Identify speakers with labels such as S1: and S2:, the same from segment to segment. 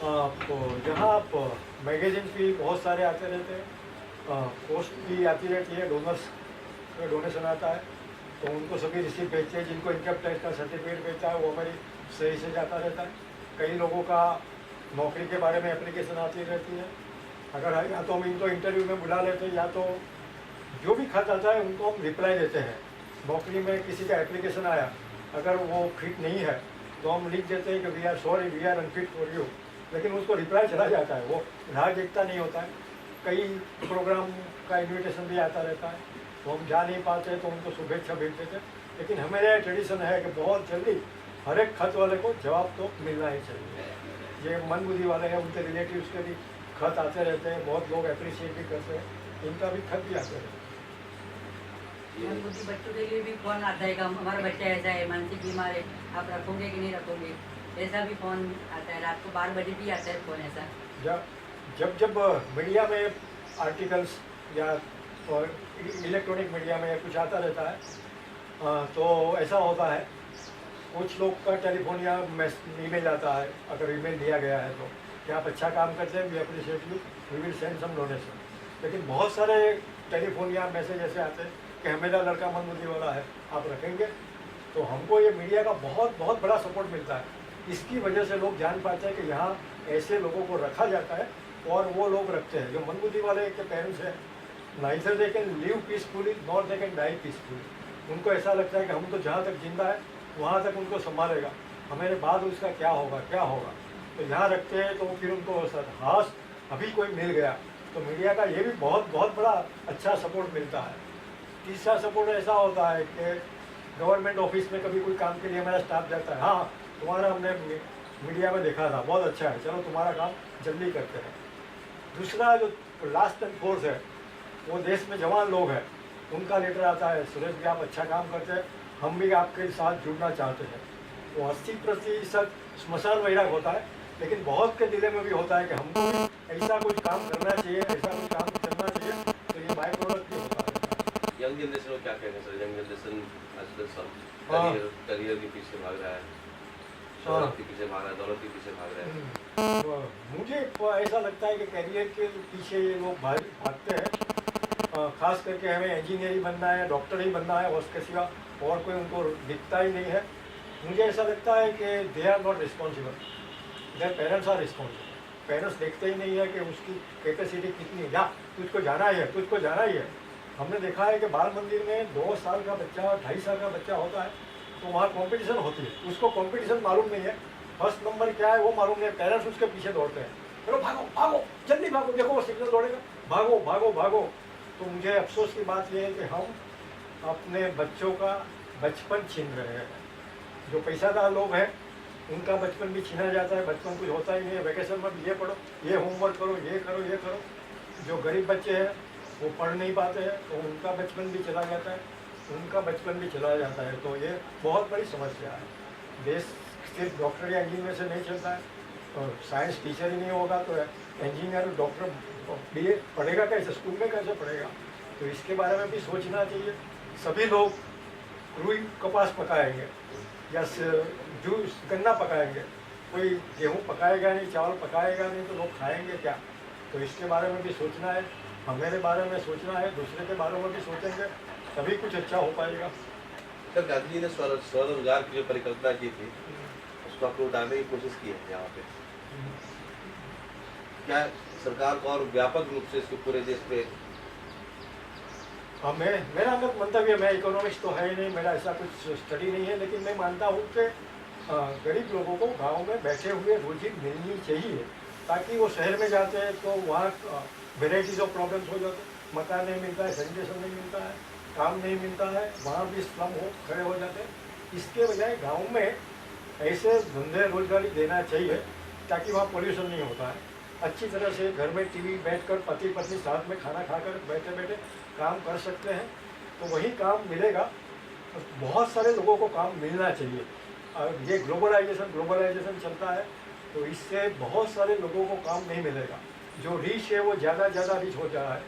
S1: तो जहाँ आप मैगजीन भी बहुत सारे आते रहते हैं, पोस्ट भी आती रहती है, डोनर्स का डोनेशन आता है, तो उनको सभी रिसीप्ट भेजते हैं। जिनको इनकम टैक्स का सर्टिफिकेट भेजता है वो हमारी सही से जाता रहता है। कई लोगों का नौकरी के बारे में एप्लीकेशन आती रहती है। अगर या तो हम इनको इंटरव्यू में बुला लेते हैं, या तो जो भी खत आता है उनको हम रिप्लाई देते हैं। नौकरी में किसी का एप्लीकेशन आया, अगर वो फिट नहीं है तो हम लिख देते हैं कि we are sorry, we are unfit for you, लेकिन उसको रिप्लाई चला जाता है, वो राह देखता नहीं होता है। कई प्रोग्राम का इन्विटेशन भी आता रहता है, तो हम जा नहीं पाते तो उनको शुभेच्छा भेज देते। लेकिन हमारे यहाँ ट्रेडिशन है कि बहुत जल्दी हर एक खत वाले को जवाब तो मिलना ही चाहिए। ये मंदबुद्धि वाले हैं, उनके रिलेटिव्स के भी खत आते रहते हैं, बहुत लोग अप्रिशिएट भी करते हैं, इनका भी खत भी आते रहते हैं।
S2: मंदबुद्धि बच्चों के लिए भी फोन आता है कि हमारा बच्चा ऐसा है, मानसिक बीमार है, आप रखोगे कि नहीं रखोगे, ऐसा भी फोन आता है। रात को 12 बजे भी आता है फोन ऐसा।
S1: जब जब मीडिया में आर्टिकल्स या और इलेक्ट्रॉनिक मीडिया में कुछ आता रहता है, तो ऐसा होता है, कुछ लोग का टेलीफोन या ईमेल आता है। अगर ईमेल दिया गया है तो कि आप अच्छा काम करते हैं, we appreciate you, we will send some donation. लेकिन बहुत सारे टेलीफोन या मैसेज ऐसे आते हैं कि मेरा लड़का मंदबुद्धि वाला है, आप रखेंगे। तो हमको ये मीडिया का बहुत बहुत बड़ा सपोर्ट मिलता है। इसकी वजह से लोग जान पाते हैं कि यहाँ ऐसे लोगों को रखा जाता है, और वो लोग रखते हैं। जो मंदबुद्धि वाले के पेरेंट्स हैं, neither they can live peacefully not they can die peacefully. उनको ऐसा लगता है कि हम तो जहाँ तक जिंदा है वहाँ तक उनको संभालेगा, हमारे बाद उसका क्या होगा क्या होगा। तो यहाँ रखते हैं, तो फिर उनको हास अभी कोई मिल गया। तो मीडिया का ये भी बहुत बहुत बड़ा अच्छा सपोर्ट मिलता है। तीसरा सपोर्ट ऐसा होता है कि गवर्नमेंट ऑफिस में कभी कोई काम के लिए हमारा स्टाफ जाता है, हाँ तुम्हारा हमने मीडिया में देखा था, बहुत अच्छा है, चलो तुम्हारा काम जल्दी करते हैं। दूसरा जो लास्ट एंड फोर्थ है, वो देश में जवान लोग हैं, उनका लेटर आता है, सुरेश भी आप अच्छा काम करते हैं, हम भी आपके साथ जुड़ना चाहते हैं। तो 80% स्मशान वैराग होता है, लेकिन बहुत के दिले में भी होता है कि हमको भी ऐसा कुछ काम करना चाहिए, ऐसा कुछ काम करना चाहिए। तो ये बाय प्रोडक्ट भी होता है।
S3: यंग जनरेशन को क्या कहेंगे सर? यंग जनरेशन आजकल सब करियर के पीछे भाग रहा है, शोहरत के पीछे भाग रहा है, दौलत के पीछे भाग रहा है।
S1: तो मुझे ऐसा लगता है कि करियर के पीछे ये लोग भागते हैं। खास करके हमें इंजीनियर ही बनना है, डॉक्टर ही बनना है, और उसके सिवा और कोई उनको दिखता ही नहीं है। मुझे ऐसा लगता है कि they are not responsible, their parents are responsible. Parents देखते ही नहीं है कि उसकी कैपेसिटी कितनी है, या तुझको जाना ही है, तुझको जाना ही है। हमने देखा है कि बाल मंदिर में 2 साल का बच्चा, 2.5 साल का बच्चा होता है, तो वहाँ कॉम्पिटिशन होती है, उसको कॉम्पिटिशन मालूम नहीं है, फर्स्ट नंबर क्या है वो मालूम नहीं है। पेरेंट्स उसके पीछे दौड़ते हैं, चलो भागो भागो जल्दी भागो, देखो वो सिग्नल दौड़ेगा, भागो भागो भागो। तो मुझे अफसोस की बात यह है कि हम अपने बच्चों का बचपन छीन रहे हैं। जो पैसादार लोग हैं उनका बचपन भी छीना जाता है, बचपन कुछ होता ही नहीं है। वैकेशन में ये पढ़ो, ये होमवर्क करो, ये करो, ये करो। जो गरीब बच्चे हैं वो पढ़ नहीं पाते हैं, तो उनका बचपन भी चला जाता है, उनका बचपन भी चला जाता है। तो ये बहुत बड़ी समस्या है। देश सिर्फ डॉक्टर या इंजीनियर से नहीं चलता है, और साइंस टीचर ही नहीं होगा तो इंजीनियर डॉक्टर BA पढ़ेगा कैसे, स्कूल में कैसे पढ़ेगा। तो इसके बारे में भी सोचना चाहिए। सभी लोग रुई कपास पकाएंगे या जूस गन्ना पकाएंगे, कोई गेहूँ पकाएगा नहीं, चावल पकाएगा नहीं, तो लोग खाएंगे क्या। तो इसके बारे में भी सोचना है, हमारे बारे में सोचना है, दूसरे के बारे में भी सोचेंगे तभी कुछ अच्छा हो पाएगा।
S3: सर गांधी जी ने स्वरोजगार की जो परिकल्पना की थी, उसको आप लोग डालने की कोशिश की है यहाँ पे, क्या सरकार को और व्यापक रूप से इसको पूरे देश पे?
S1: मेरा मंतव्य, मैं इकोनॉमिक्स तो है ही नहीं, मेरा ऐसा कुछ स्टडी नहीं है, लेकिन मैं मानता हूँ कि गरीब लोगों को गांव में बैठे हुए रोजी मिलनी चाहिए, ताकि वो शहर में जाते हैं तो वहाँ वेराइटीज ऑफ प्रॉब्लम्स हो जाते हैं। मकान नहीं मिलता है, सैनिटेशन नहीं मिलता है, काम नहीं मिलता है, वहाँ भी स्लम हो खड़े हो जाते हैं। इसके बजाय गाँव में ऐसे धंधे रोजगारी देना चाहिए ताकि वहाँ पोल्यूशन नहीं होता है। अच्छी तरह से घर में टीवी बैठकर पति पत्नी साथ में खाना खाकर बैठे बैठे काम कर सकते हैं, तो वही काम मिलेगा। बहुत सारे लोगों को काम मिलना चाहिए। और ये ग्लोबलाइजेशन चलता है, तो इससे बहुत सारे लोगों को काम नहीं मिलेगा। जो रिच है वो ज़्यादा रिच हो जा रहा है,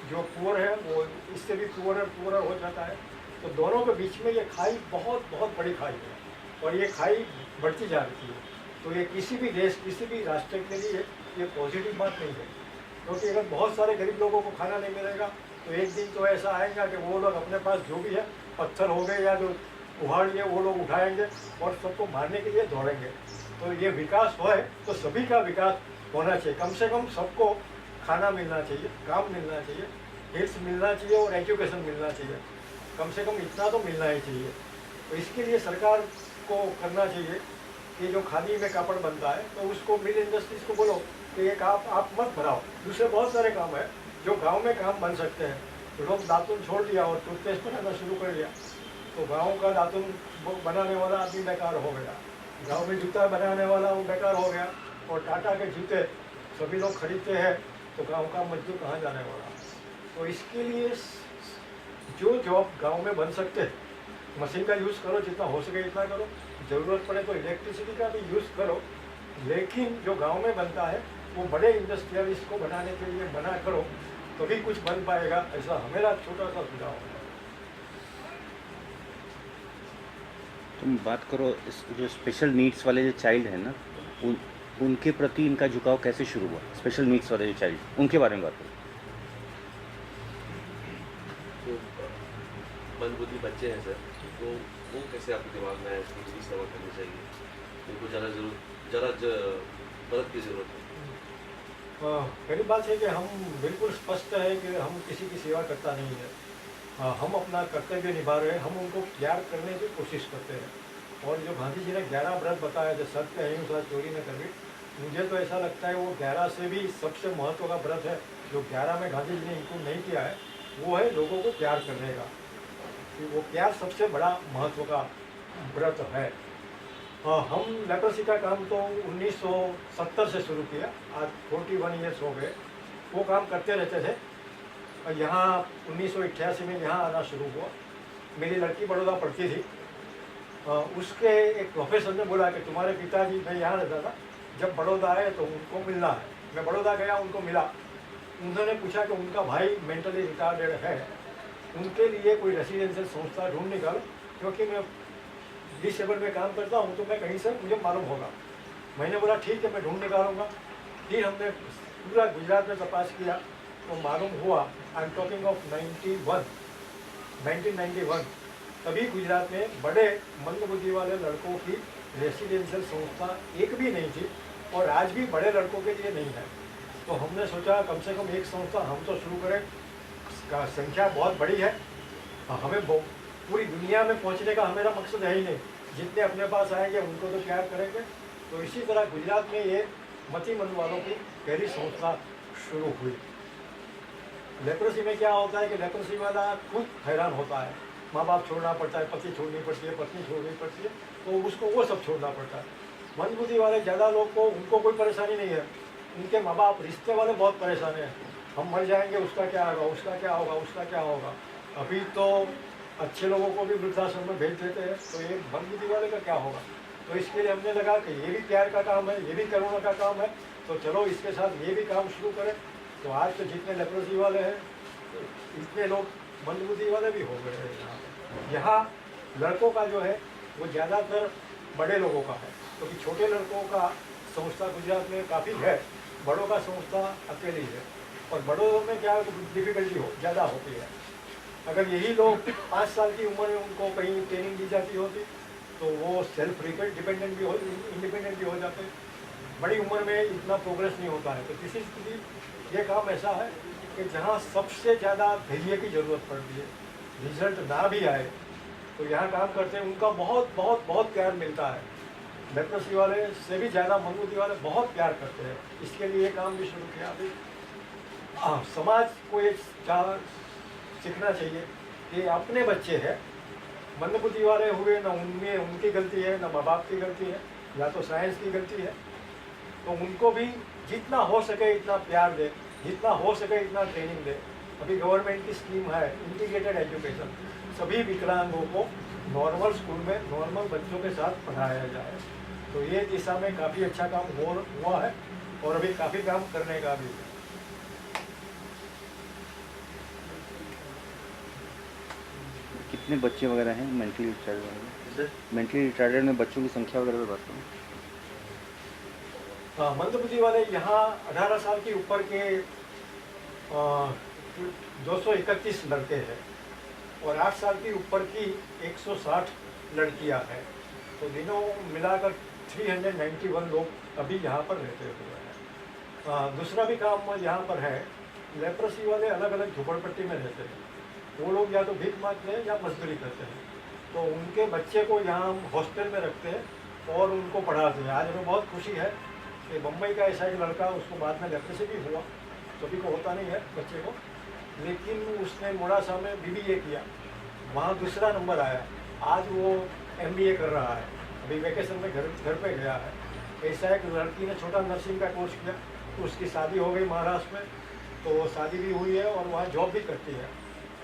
S1: जो पुअर है वो इससे भी पुअर हो जाता है। तो दोनों के बीच में ये खाई बहुत बड़ी खाई है, और ये खाई बढ़ती जा रही है। तो ये किसी भी देश, किसी भी राष्ट्र के लिए ये पॉजिटिव बात नहीं है, क्योंकि अगर बहुत सारे गरीब लोगों को खाना नहीं मिलेगा तो एक दिन तो ऐसा आएगा कि वो लोग अपने पास जो भी है, पत्थर हो गए या जो कुहाड़ी है, वो लोग उठाएंगे और सबको मारने के लिए दौड़ेंगे। तो ये विकास हो तो सभी का विकास होना चाहिए, कम से कम सबको खाना मिलना चाहिए, काम मिलना चाहिए, हेल्थ मिलना चाहिए और एजुकेशन मिलना चाहिए, कम से कम इतना तो मिलना ही चाहिए। तो इसके लिए सरकार को करना चाहिए कि जो खादी में कापड़ बनता है तो उसको मिल इंडस्ट्रीज को बोलो कि एक आप मत बनाओ, दूसरे बहुत सारे काम है जो गांव में काम बन सकते हैं। तो लोग दातुन छोड़ दिया और टूथपेस्ट बनाना शुरू कर दिया, तो गाँव का दातुन बनाने वाला आदमी बेकार हो गया, गाँव में जूता बनाने वाला वो बेकार हो गया, और टाटा के जूते सभी लोग खरीदते हैं, तो गांव का मजदूर कहाँ जाने वाला। तो इसके लिए जो जॉब गांव में बन सकते हैं, मशीन का यूज़ करो, जितना हो सके इतना करो, ज़रूरत पड़े तो इलेक्ट्रिसिटी का भी यूज़ करो, लेकिन जो गांव में बनता है वो बड़े इंडस्ट्रियलिस्ट को बनाने के लिए मना करो, तभी कुछ बन पाएगा। ऐसा मेरा छोटा सा सुझाव है।
S4: तुम बात करो जो स्पेशल नीड्स वाले जो चाइल्ड है ना, उनके प्रति इनका झुकाव कैसे शुरू हुआ? स्पेशल नीड्स वाले जो चाइल्ड, उनके बारे में बात करो।
S3: तो मंदबुद्धि बच्चे हैं सर, तो वो कैसे आपके दिमाग में है इसकी सेवा करनी चाहिए, उनको ज़्यादा मदद की ज़रूरत है।
S1: पहली बात है कि हम बिल्कुल स्पष्ट है कि हम किसी की सेवा करता नहीं है, हम अपना कर्तव्य निभा रहे हैं, हम उनको प्यार करने की कोशिश करते हैं। और जो गांधी जी ने 11 व्रत बताया, जो सत्य, अहिंसा, चोरी न करनी, मुझे तो ऐसा लगता है वो 11 से भी सबसे महत्व का व्रत है। जो 11 में गांधी जी ने इनको नहीं किया है वो है लोगों को प्यार करने का, कि वो प्यार सबसे बड़ा महत्व का व्रत है। हम लेप्रोसी का काम तो 1970 से शुरू किया, आज 41 ईयर्स हो गए। वो काम करते रहते थे और यहाँ 1988 में यहाँ आना शुरू हुआ। मेरी लड़की बड़ौदा पढ़ती थी, उसके एक प्रोफेसर ने बोला कि तुम्हारे पिताजी, मैं यहाँ रहता था, जब बड़ौदा आए तो उनको मिलना है। मैं बड़ौदा गया, उनको मिला। उन्होंने पूछा कि उनका भाई मेंटली रिटार्डेड है, उनके लिए कोई रेसिडेंशियल संस्था ढूंढ निकालो, क्योंकि मैं डिसेबल में काम करता हूँ तो मैं कहीं से मुझे मालूम होगा। मैंने बोला ठीक है, मैं ढूंढ निकालूंगा। फिर हमने पूरा गुजरात में तपास किया तो मालूम हुआ, आई एम टॉकिंग ऑफ 1991, तभी गुजरात में बड़े मंदबुद्धि वाले लड़कों की रेसिडेंशियल संस्था एक भी नहीं थी, और आज भी बड़े लड़कों के लिए नहीं है। तो हमने सोचा कम से कम एक संस्था हम तो शुरू करें, का संख्या बहुत बड़ी है, हमें पूरी दुनिया में पहुंचने का हमारा मकसद है ही नहीं, जितने अपने पास आएंगे उनको तो प्यार करेंगे। तो इसी तरह गुजरात में ये मतिमंद वालों की पहली संस्था शुरू हुई। लेप्रोसी में क्या होता है कि लेप्रोसी वाला खुद हैरान होता है, माँ बाप छोड़ना पड़ता है, पति छोड़नी पड़ती है, पत्नी छोड़नी पड़ती है, तो उसको वो सब छोड़ना पड़ता है। मंदबुद्धि वाले ज़्यादा लोग को उनको कोई परेशानी नहीं है, उनके माँ बाप रिश्ते वाले बहुत परेशान हैं, हम मर जाएंगे उसका क्या होगा, उसका क्या होगा, उसका क्या होगा। अभी तो अच्छे लोगों को भी वृद्धाश्रम में भेज देते हैं, तो ये मंदबुद्धि वाले का क्या होगा। तो इसके लिए हमने लगा कि ये भी प्यार का काम है, ये भी करुणा का काम है, तो चलो इसके साथ ये भी काम शुरू करें। तो आज तो जितने लेप्रोसी वाले हैं इतने लोग मंदबुद्धि वाले भी हो गए हैं। यहाँ लड़कों का जो है वो ज़्यादातर बड़े लोगों का है, क्योंकि तो छोटे लड़कों का संस्था गुजरात में काफ़ी है, बड़ों का संस्था अकेली है। और बड़ों में क्या डिफ़िकल्टी ज़्यादा होती है। अगर यही लोग 5 साल की उम्र में उनको कहीं ट्रेनिंग दी जाती होती तो वो सेल्फ डिपेंडेंट भी हो, इंडिपेंडेंट भी हो जाते। बड़ी उम्र में इतना प्रोग्रेस नहीं होता है। तो किसी स्थिति ये काम ऐसा है कि जहाँ सबसे ज़्यादा धैर्य की ज़रूरत पड़ती है, रिजल्ट ना भी आए तो यहाँ काम करते हैं, उनका बहुत बहुत बहुत प्यार मिलता है। लेप्रोसी वाले से भी ज़्यादा मंदबुद्धि वाले बहुत प्यार करते हैं। इसके लिए ये काम भी शुरू किया। अभी समाज को ये सीखना चाहिए कि अपने बच्चे हैं, मंदबुद्धि वाले हुए ना उनमें उनकी गलती है, ना माँ बाप की गलती है, या तो साइंस की गलती है। तो उनको भी जितना हो सके इतना प्यार दे, जितना हो सके इतना ट्रेनिंग दे। अभी गवर्नमेंट की स्कीम है इंटीग्रेटेड एजुकेशन, सभी विकलांगों को नॉर्मल स्कूल में नॉर्मल बच्चों के साथ पढ़ाया जाए। तो ये दिशा में काफ़ी अच्छा काम हुआ है और अभी काफ़ी काम करने का भी है।
S4: कितने बच्चे वगैरह हैं मेंटली रिटार्डेड वाले? मेंटली रिटार्डेड में बच्चों की संख्या वगैरह पर बात करूँ।
S1: मंदबुद्धि वाले यहाँ 18 साल के ऊपर के 231 लड़के हैं और 8 साल के ऊपर की 160 लड़कियां हैं। तो तीनों मिलाकर 391 लोग अभी यहाँ पर रहते हुए हैं। दूसरा भी काम यहाँ पर है, लेप्रोसी वाले अलग अलग झोपड़पट्टी में रहते हैं। वो लोग या तो भीख मांगते हैं या मजदूरी करते हैं। तो उनके बच्चे को यहाँ हम हॉस्टल में रखते हैं और उनको पढ़ाते हैं। आज हमें बहुत खुशी है कि मुंबई का ऐसा एक लड़का, उसको बाद में लेप्रोसी भी हुआ, सभी को होता नहीं है बच्चे को, लेकिन उसने मोड़ासा में BBA किया, वहाँ दूसरा नंबर आया। आज वो MBA कर रहा है, अभी वैकेशन में घर पे गया है। ऐसा एक लड़की ने छोटा नर्सिंग का कोर्स किया, तो उसकी शादी हो गई महाराष्ट्र में, तो वो शादी भी हुई है और वहाँ जॉब भी करती है।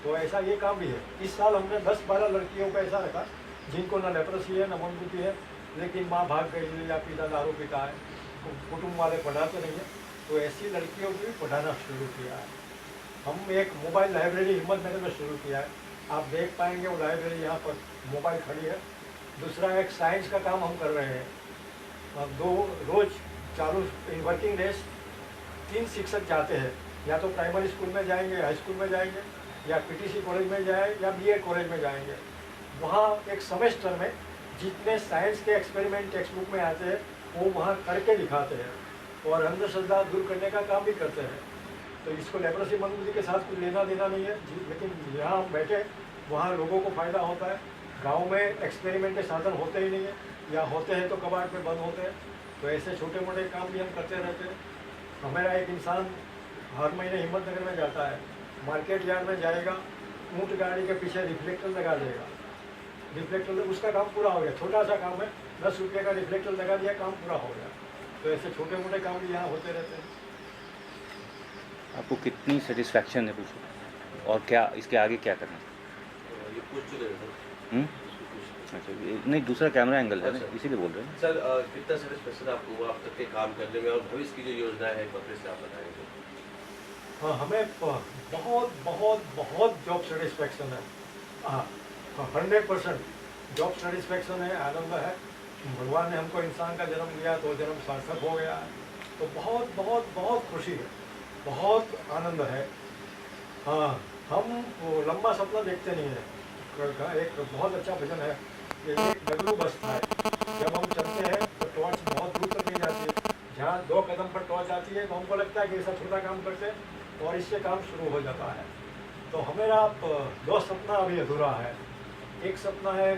S1: तो ऐसा ये काम भी है। इस साल हमने 10-12 लड़कियों का ऐसा रखा जिनको न लेप्रोसी है न मंदबुद्धि है, लेकिन माँ भाग गई है या पिता दारू पीता है, कुटुंब वाले पढ़ाते नहीं है, तो ऐसी लड़कियों को भी पढ़ाना शुरू किया है। हम एक मोबाइल लाइब्रेरी हिम्मतनगर में शुरू किया है, आप देख पाएंगे वो लाइब्रेरी यहाँ पर मोबाइल खड़ी है। दूसरा एक साइंस का काम हम कर रहे हैं। अब 2 रोज चालू इन वर्किंग डेज 3 शिक्षक जाते हैं, या तो प्राइमरी स्कूल में जाएंगे, हाई स्कूल में जाएंगे, या PTC कॉलेज में जाए या BEd कॉलेज में जाएंगे। वहाँ एक सेमेस्टर में जितने साइंस के एक्सपेरिमेंट टेक्स्ट बुक में आते हैं वो वहाँ करके दिखाते हैं और अंधश्रद्धा दूर करने का काम भी करते हैं। तो इसको लेप्रोसी मंदबुद्धि के साथ कुछ लेना देना नहीं है, लेकिन यहाँ हम बैठे वहाँ लोगों को फ़ायदा होता है। गांव में एक्सपेरिमेंट के साधन होते ही नहीं है, या होते हैं तो कबाड़ में बंद होते हैं। तो ऐसे छोटे मोटे काम भी हम करते रहते हैं। हमारा एक इंसान हर महीने हिम्मतनगर में जाता है, मार्केट यार्ड में जाएगा, ऊँट गाड़ी के पीछे रिफ्लेक्टर लगा देगा। रिफ्लेक्टर उसका काम पूरा हो गया, छोटा सा काम है, 10 रुपये का रिफ्लेक्टर लगा दिया, काम पूरा हो गया। तो ऐसे छोटे मोटे काम भी यहाँ होते रहते हैं।
S4: आपको कितनी सेटिस्फैक्शन है पूछो, और क्या इसके आगे क्या करना है?
S3: ये पूछ चुके हैं सर।
S4: हम्म?
S3: इसको पूछ चुके हैं।
S4: अच्छा, नहीं दूसरा कैमरा एंगल है ना,
S3: अच्छा।
S4: इसीलिए बोल रहे हैं।
S3: सर कितना सेटिस्फेक्शन आपको हुआ अब तक के काम करने में, और भविष्य की जो योजना है एक बार फिर से आप बताएंगे?
S1: हाँ, हमें बहुत बहुत बहुत जॉब सेटिस्फैक्शन है। हाँ, 100% जॉब सेटिस्फैक्शन है, आनंद है। भगवान ने हमको इंसान का जन्म दिया तो जन्म सार्थक हो गया है। तो बहुत बहुत बहुत खुशी है, बहुत आनंद है। हाँ, हम वो लंबा सपना देखते नहीं हैं। एक बहुत अच्छा भजन है कि एक डगलू बसता है, जब हम चलते हैं तो टॉर्च बहुत दूर तक नहीं जाती है। जहाँ 2 कदम पर टॉर्च आती है तो हमको लगता है कि ऐसा छोटा काम करते हैं और इससे काम शुरू हो जाता है। तो हमारा 2 सपना अभी अधूरा है। एक सपना है